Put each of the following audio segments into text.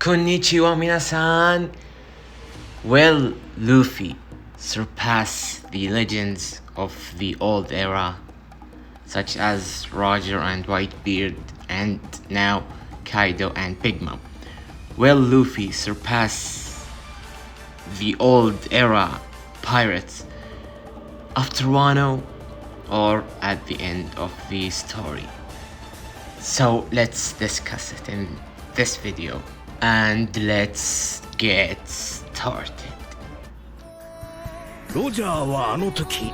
Konnichiwa minasan! Will Luffy surpass the legends of the old era, such as Roger and Whitebeard, and now Kaido and Big Mom? Will Luffy surpass the old era pirates after Wano or at the end of the story? So let's discuss it in this video, and let's get started. ロジャーはあの時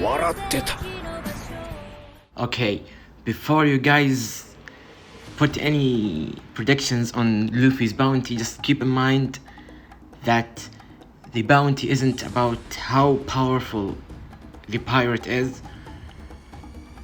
笑ってた。 Okay, before you guys put any predictions on Luffy's bounty, just keep in mind that the bounty isn't about how powerful the pirate is.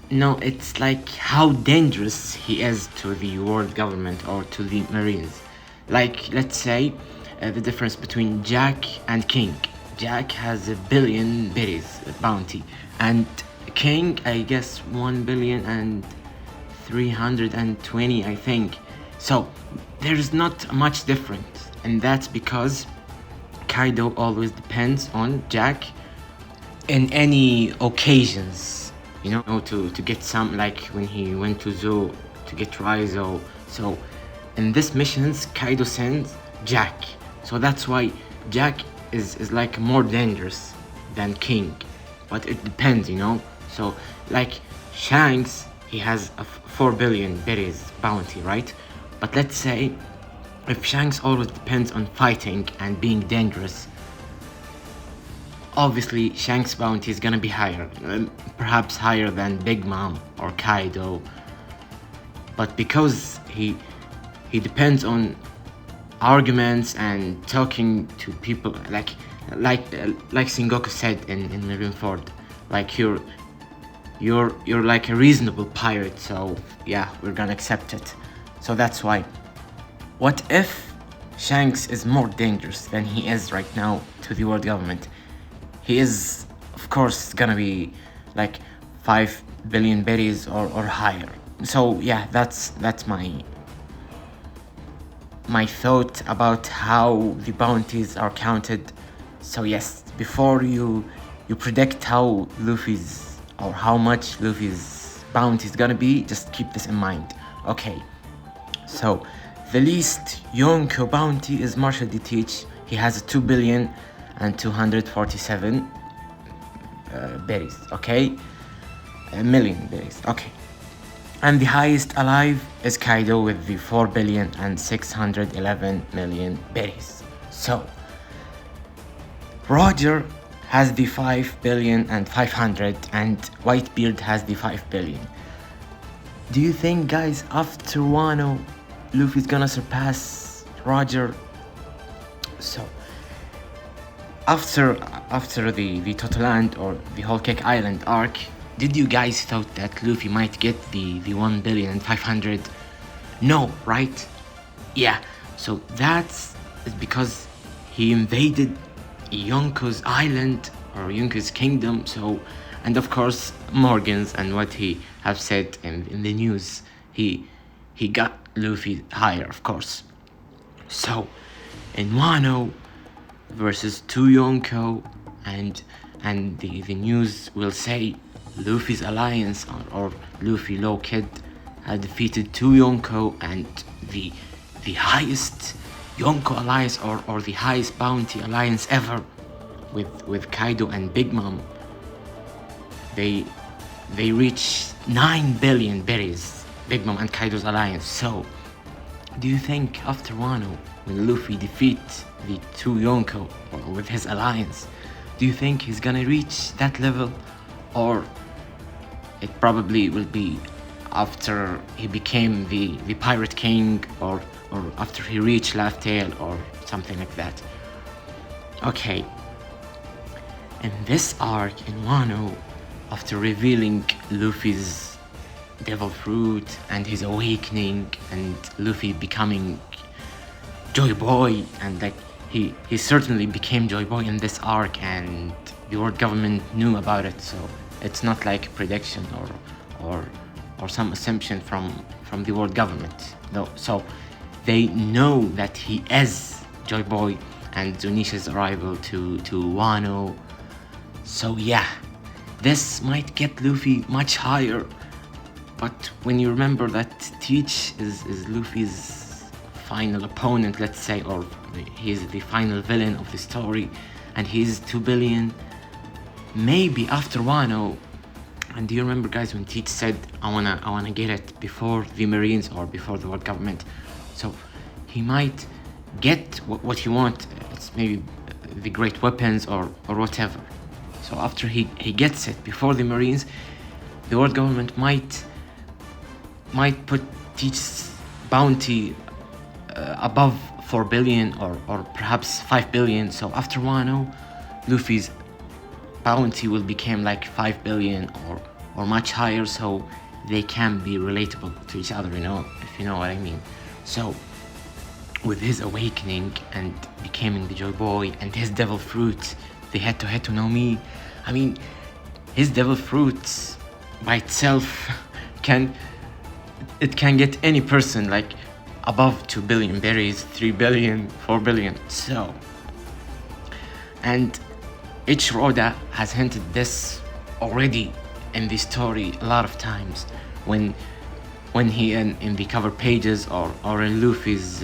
No, it's like how dangerous he is to the world government or to the marines. Like, let's say the difference between Jack and King. Jack has 1 billion berries bounty, and King, I guess, 1 billion and 320, I think. So there's not much difference, and that's because Kaido always depends on Jack in any occasions, you know, to get some, like when he went to Zoo to get Raizo. So in this missions, Kaido sends Jack. So that's why Jack is like more dangerous than King. But it depends, you know. So like Shanks, he has a 4 billion berries bounty, right? But let's say if Shanks always depends on fighting and being dangerous, obviously Shanks' bounty is gonna be higher, perhaps higher than Big Mom or Kaido. But because he depends on arguments and talking to people, like Sengoku said in Marineford, like you're like a reasonable pirate, so yeah, we're gonna accept it. So that's why. What if Shanks is more dangerous than he is right now to the world government? He is, of course, gonna be like 5 billion berries or higher. So yeah, that's my thought about how the bounties are counted. So yes, before you predict how Luffy's or how much Luffy's bounty is gonna be, just keep this in mind. Okay, so the least Yonko bounty is Marshall D. Teach. He has 2 billion and 247 berries, okay? A million berries, okay. And the highest alive is Kaido with the 4 billion and 611 million berries. So Roger has the 5 billion and 500, and Whitebeard has the 5 billion. Do you think, guys, after Wano, Luffy's gonna surpass Roger? So after the Total Land or the Whole Cake Island arc, did you guys thought that Luffy might get the 1 billion and 500? No, right? Yeah, so that's because he invaded Yonko's island or Yonko's kingdom. So, and of course Morgan's and what he have said in the news, he got Luffy higher, of course. So in Wano versus 2 Yonko, and the news will say Luffy's alliance or Luffy Low Kid had defeated 2 Yonko, and the highest Yonko alliance or the highest bounty alliance ever with Kaido and Big Mom, they reach 9 billion berries, Big Mom and Kaido's alliance. So do you think after Wano, when Luffy defeats the 2 Yonko or with his alliance, do you think he's gonna reach that level, or it probably will be after he became the Pirate King, or after he reached Laugh Tale or something like that? Okay, in this arc in Wano, after revealing Luffy's devil fruit and his awakening and Luffy becoming Joy Boy, and like he certainly became Joy Boy in this arc, and the world government knew about it, so it's not like prediction or some assumption from from the world government. No, so they know that he is Joy Boy and Zunisha's arrival to Wano. So yeah, this might get Luffy much higher. But when you remember that Teach is Luffy's final opponent, let's say, or he's the final villain of the story, and he's 2 billion, maybe after Wano. And do you remember, guys, when Teach said, I wanna get it before the Marines or before the world government? So he might get what he wants. It's maybe the great weapons or whatever. So after he gets it before the Marines, the world government might put Teach's bounty above 4 billion or perhaps 5 billion. So after Wano, Luffy's bounty will become like 5 billion or much higher, so they can be relatable to each other, you know, if you know what I mean. So with his awakening and becoming the Joy Boy and his devil fruit, the head to know me, I mean, his devil fruit by itself can get any person like above 2 billion berries, 3 billion, 4 billion. So, and Oda has hinted this already in the story a lot of times when he in the cover pages or in Luffy's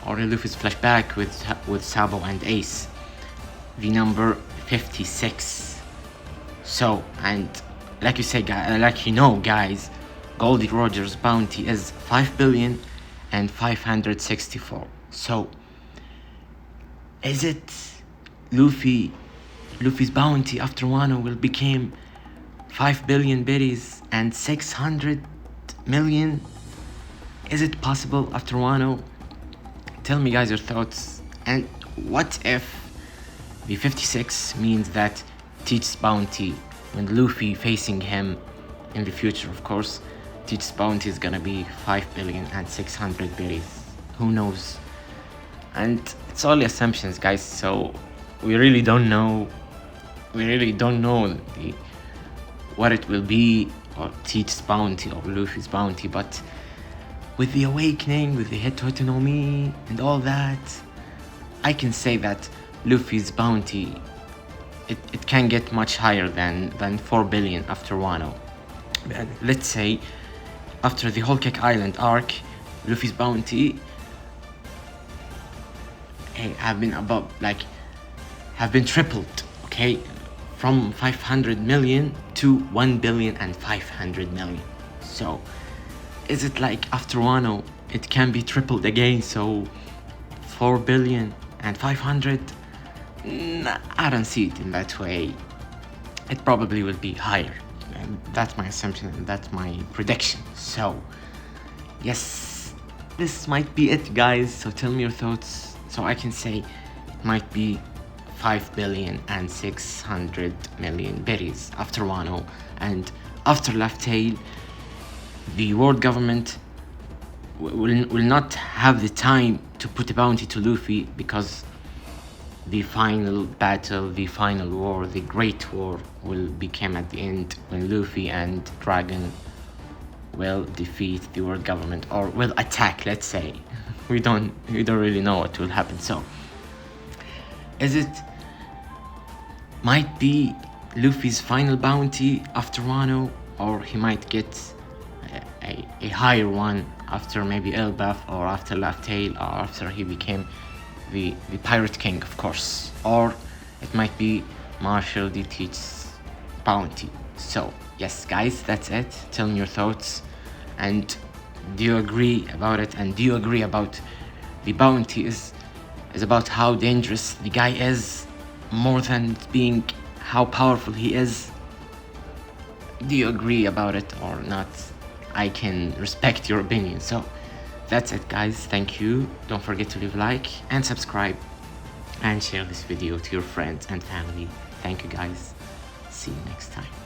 flashback with Sabo and Ace, the number 56. So, and like you say, guys, Goldie Roger's bounty is 5 billion and 564. So, is it Luffy's bounty after Wano will become 5 billion berries and 600 million? Is it possible after Wano? Tell me, guys, your thoughts. And what if the 56 means that Teach's bounty, when Luffy facing him in the future, of course, Teach's bounty is gonna be 5 billion and 600 berries. Who knows? And it's only assumptions, guys, so we really don't know what it will be, or Teach's bounty or Luffy's bounty. But with the awakening, with the head to know me and all that, I can say that Luffy's bounty, it can get much higher than 4 billion after Wano. Let's say after the Whole Cake Island arc, Luffy's bounty have been tripled, okay, from 500 million to 1 billion and 500 million. So is it like after Wano it can be tripled again, so 4 billion and 500? Nah, I don't see it in that way. It probably will be higher, and that's my assumption and that's my prediction. So yes, this might be it, guys. So tell me your thoughts. So I can say it might be 5 billion and 600 million berries after Wano, and after Laugh Tale, the world government will not have the time to put a bounty to Luffy, because the final battle, the final war, the great war will become at the end when Luffy and Dragon will defeat the world government, or will attack, let's say. we don't really know what will happen. So is it might be Luffy's final bounty after Wano, or he might get a higher one after maybe Elbaf, or after Laugh Tale, or after he became the Pirate King, of course, or it might be Marshall D. Teach's bounty. So yes, guys, that's it. Tell me your thoughts, and do you agree about it? And do you agree about the bounty is about how dangerous the guy is, more than being how powerful he is? Do you agree about it or not? I can respect your opinion. So that's it, guys. Thank you. Don't forget to leave a like and subscribe and share this video to your friends and family. Thank you, guys. See you next time.